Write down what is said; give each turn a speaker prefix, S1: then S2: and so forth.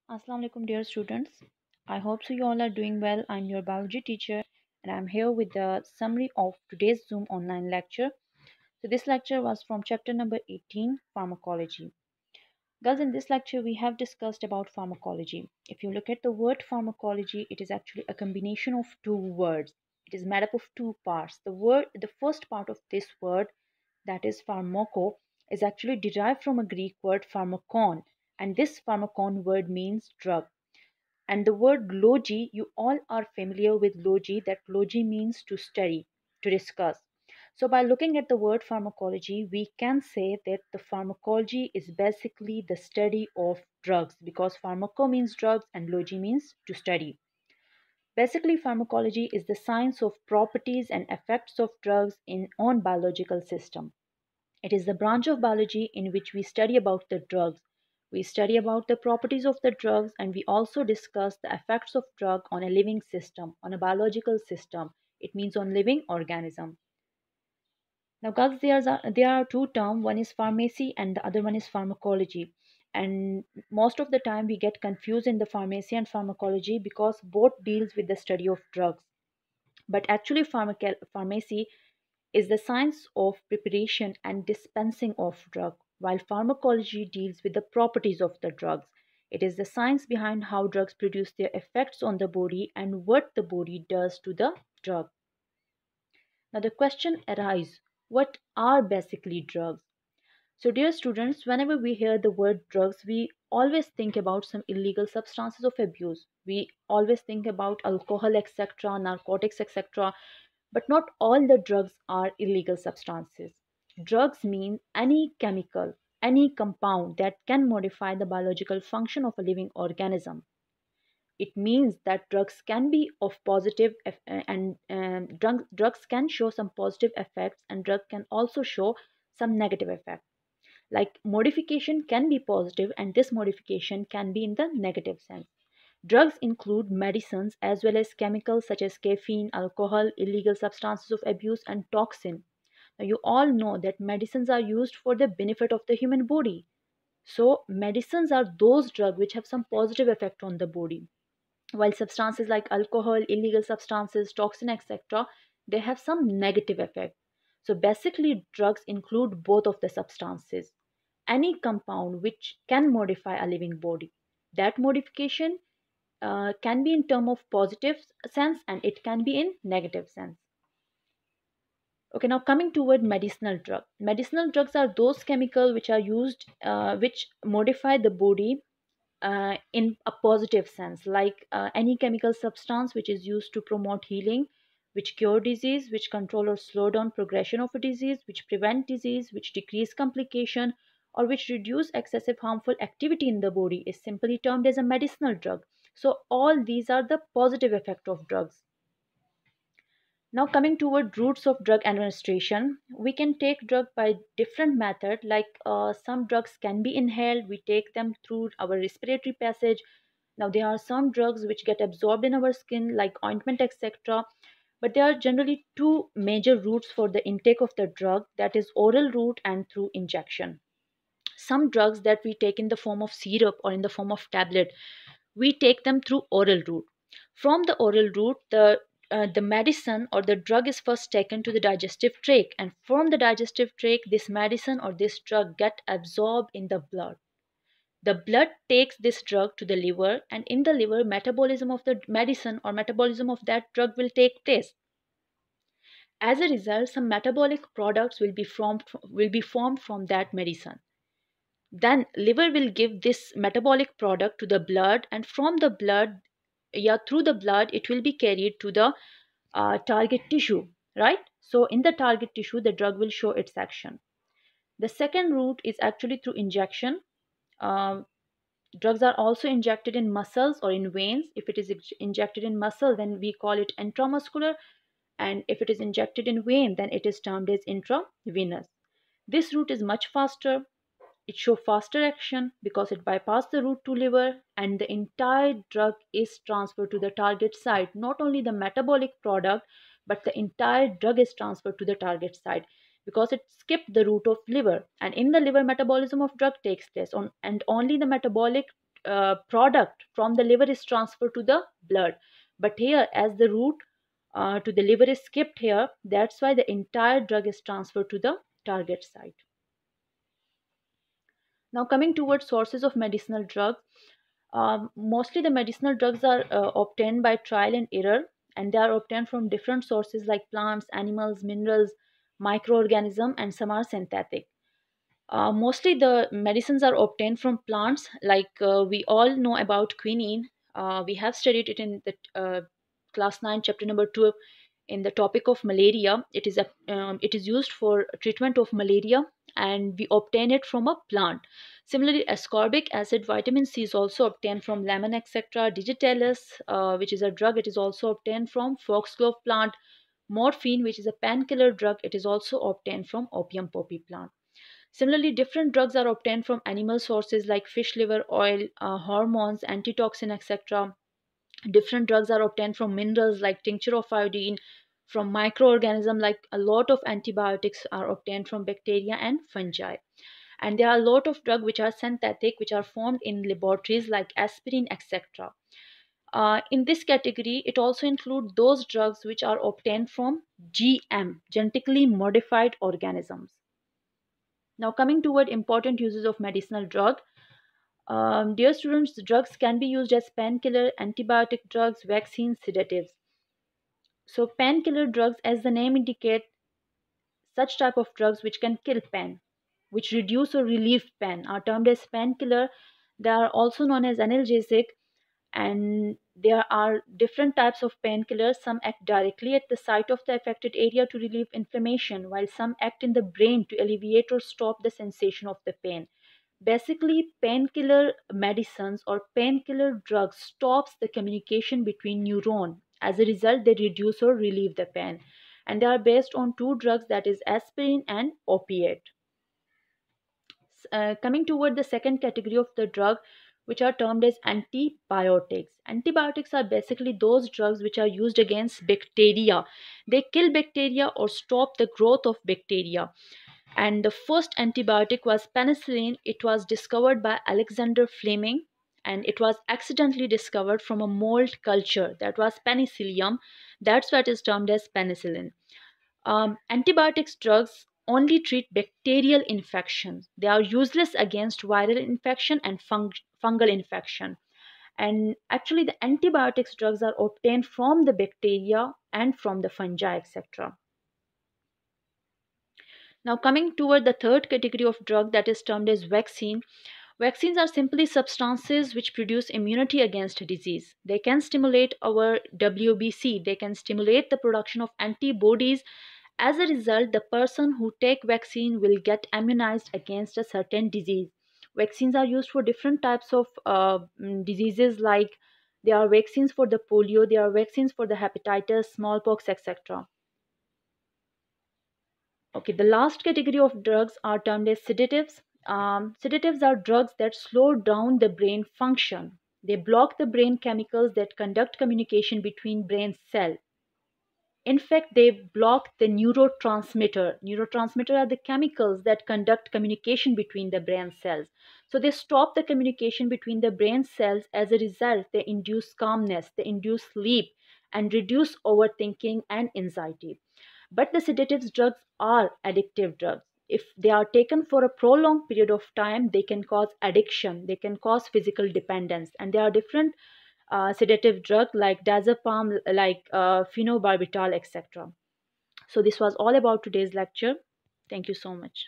S1: Assalamu alaikum, dear students. I hope so you all are doing well. I'm your biology teacher and I'm here with the summary of today's Zoom online lecture. So this lecture was from chapter number 18, pharmacology. Guys, in this lecture we have discussed about pharmacology. If you look at the word pharmacology, it is actually a combination of two words. It is made up of two parts. The first part of this word, that is pharmaco, is actually derived from a Greek word pharmakon, and this pharmakon word means drug. And the word logi, you all are familiar with logi, that logi means to study, to discuss. So by looking at the word pharmacology, we can say that the pharmacology is basically the study of drugs, because pharmaco means drugs and logi means to study. Basically, pharmacology is the science of properties and effects of drugs in on biological system. It is the branch of biology in which we study about the drugs. We study about the properties of the drugs, and we also discuss the effects of drug on a living system, on a biological system. It means on living organism. Now, guys, there are two terms. One is pharmacy and the other one is pharmacology. And most of the time we get confused in the pharmacy and pharmacology because both deals with the study of drugs. But actually, pharmacy is the science of preparation and dispensing of drug, while pharmacology deals with the properties of the drugs. It is the science behind how drugs produce their effects on the body and what the body does to the drug. Now the question arises, what are basically drugs? So dear students, whenever we hear the word drugs, we always think about some illegal substances of abuse. We always think about alcohol, etc., narcotics, etc. But not all the drugs are illegal substances. Drugs mean any chemical, any compound that can modify the biological function of a living organism. It means that drugs can be of positive and drugs can show some positive effects, and drugs can also show some negative effects. Like modification can be positive and this modification can be in the negative sense. Drugs include medicines as well as chemicals such as caffeine, alcohol, illegal substances of abuse, and toxin. Now, you all know that medicines are used for the benefit of the human body. So, medicines are those drugs which have some positive effect on the body, while substances like alcohol, illegal substances, toxin, etc., they have some negative effect. So, basically, drugs include both of the substances. Any compound which can modify a living body. That modification can be in term of positive sense and it can be in negative sense. Okay, now coming toward medicinal drug. Medicinal drugs are those chemicals which are used, which modify the body in a positive sense, like any chemical substance which is used to promote healing, which cure disease, which control or slow down progression of a disease, which prevent disease, which decrease complication, or which reduce excessive harmful activity in the body is simply termed as a medicinal drug. So all these are the positive effect of drugs. Now coming toward routes of drug administration, we can take drug by different method. Like some drugs can be inhaled, we take them through our respiratory passage. Now there are some drugs which get absorbed in our skin like ointment, etc. But there are generally two major routes for the intake of the drug, that is oral route and through injection. Some drugs that we take in the form of syrup or in the form of tablet, we take them through oral route. From the oral route, the medicine or the drug is first taken to the digestive tract, and from the digestive tract, this medicine or this drug get absorbed in the blood. The blood takes this drug to the liver, and in the liver, metabolism of the medicine or metabolism of that drug will take place. As a result, some metabolic products will be formed from that medicine. Then liver will give this metabolic product to the blood, and from the blood, yeah, through the blood it will be carried to the target tissue, right? So in the target tissue the drug will show its action. The second route is actually through injection. uh, Drugs are also injected in muscles or in veins. If it is injected in muscle, then we call it intramuscular, and if it is injected in vein, then it is termed as intravenous. This route is much faster. It shows faster action because it bypasses the route to liver, and the entire drug is transferred to the target site. Not only the metabolic product, but the entire drug is transferred to the target site because it skipped the route of liver. And in the liver, metabolism of drug takes place on, and only the metabolic product from the liver is transferred to the blood. But here, as the route to the liver is skipped here, that's why the entire drug is transferred to the target site. Now coming towards sources of medicinal drugs, mostly the medicinal drugs are obtained by trial and error, and they are obtained from different sources like plants, animals, minerals, microorganisms, and some are synthetic. Mostly the medicines are obtained from plants, like we all know about quinine. We have studied it in the class 9 chapter number 2 in the topic of malaria. It is used for treatment of malaria, and we obtain it from a plant. Similarly, ascorbic acid, vitamin C, is also obtained from lemon, etc. Digitalis, which is a drug, it is also obtained from foxglove plant. Morphine, which is a painkiller drug, it is also obtained from opium poppy plant. Similarly, different drugs are obtained from animal sources like fish liver oil, hormones, antitoxin, etc. Different drugs are obtained from minerals like tincture of iodine, from microorganisms, like a lot of antibiotics are obtained from bacteria and fungi. And there are a lot of drugs which are synthetic, which are formed in laboratories like aspirin, etc. In this category, it also includes those drugs which are obtained from GM, genetically modified organisms. Now coming toward important uses of medicinal drug. Dear students, drugs can be used as painkiller, antibiotic drugs, vaccines, sedatives. So painkiller drugs, as the name indicates, such type of drugs which can kill pain, which reduce or relieve pain, are termed as painkiller. They are also known as analgesic, and there are different types of painkillers. Some act directly at the site of the affected area to relieve inflammation, while some act in the brain to alleviate or stop the sensation of the pain. Basically, painkiller medicines or painkiller drugs stops the communication between neurons. As a result, they reduce or relieve the pain. And they are based on two drugs, that is aspirin and opiate. Coming toward the second category of the drug, which are termed as antibiotics. Antibiotics are basically those drugs which are used against bacteria. They kill bacteria or stop the growth of bacteria. And the first antibiotic was penicillin. It was discovered by Alexander Fleming, and it was accidentally discovered from a mold culture that was penicillium. That's why it is termed as penicillin. Antibiotics drugs only treat bacterial infections. They are useless against viral infection and fungal infection. And actually, the antibiotics drugs are obtained from the bacteria and from the fungi, etc. Now, coming toward the third category of drug, that is termed as vaccine. Vaccines are simply substances which produce immunity against a disease. They can stimulate our WBC, they can stimulate the production of antibodies. As a result, the person who take vaccine will get immunized against a certain disease. Vaccines are used for different types of diseases, like there are vaccines for the polio, there are vaccines for the hepatitis, smallpox, etc. Okay, the last category of drugs are termed as sedatives. Sedatives are drugs that slow down the brain function. They block the brain chemicals that conduct communication between brain cells. In fact, they block the neurotransmitter. Neurotransmitter are the chemicals that conduct communication between the brain cells. So they stop the communication between the brain cells. As a result, they induce calmness, they induce sleep, and reduce overthinking and anxiety. But the sedatives drugs are addictive drugs. If they are taken for a prolonged period of time, they can cause addiction, they can cause physical dependence. And there are different sedative drugs like diazepam, like phenobarbital, etc. So this was all about today's lecture. Thank you so much.